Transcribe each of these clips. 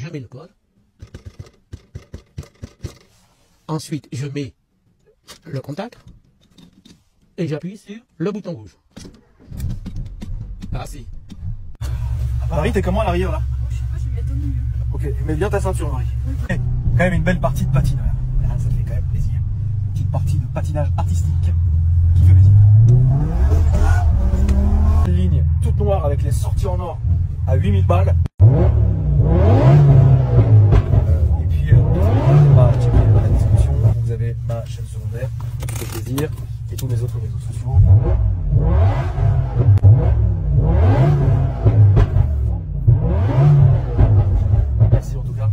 mets le code. Ensuite, je mets le contact et j'appuie sur le bouton rouge. Ah si. Marie, t'es comment à l'arrière là? Je sais pas, je vais mettre au milieu. Ok, mets bien ta ceinture, Marie. Quand même une belle partie de patinage. Là, ça fait quand même plaisir. Une petite partie de patinage artistique qui fait plaisir. Une ligne toute noire avec les sorties en or à 8000 balles. Et puis, pas checker dans la description, vous avez ma chaîne secondaire, qui fait plaisir, et tous mes autres réseaux sociaux. Merci en tout cas.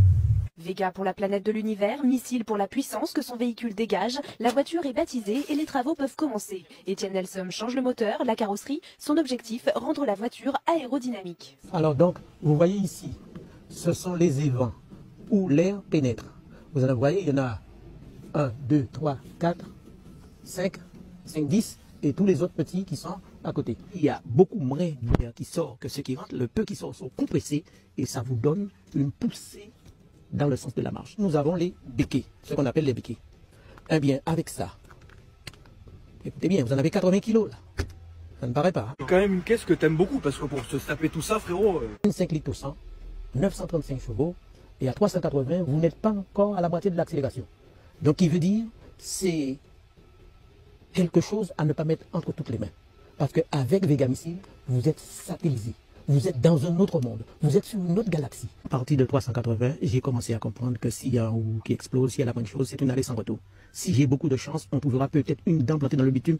Vega pour la planète de l'univers, missile pour la puissance que son véhicule dégage, la voiture est baptisée et les travaux peuvent commencer. Etienne Nelson change le moteur, la carrosserie, son objectif, rendre la voiture aérodynamique. Alors donc, vous voyez ici, ce sont les évents où l'air pénètre. Vous en voyez, il y en a 1, 2, 3, 4, 5, 10 et tous les autres petits qui sont à côté. Il y a beaucoup moins d'air qui sort que ce qui rentre. Le peu qui sort sont compressés et ça vous donne une poussée dans le sens de la marche. Nous avons les béquets, ce qu'on appelle les béquets. Eh bien, avec ça, écoutez bien, vous en avez 80 kilos là. Ça ne paraît pas. C'est quand même une caisse que t'aimes beaucoup parce que pour se taper tout ça, frérot. 25 litres au 100, 935 chevaux et à 380, vous n'êtes pas encore à la moitié de l'accélération. Donc, il veut dire, c'est quelque chose à ne pas mettre entre toutes les mains. Parce qu'avec Vega Missile, vous êtes satellisé. Vous êtes dans un autre monde. Vous êtes sur une autre galaxie. À partir de 380, j'ai commencé à comprendre que s'il y a un roue qui explose, s'il y a la bonne chose, c'est une allée sans retour. Si j'ai beaucoup de chance, on trouvera peut-être une dent plantée dans le bitume.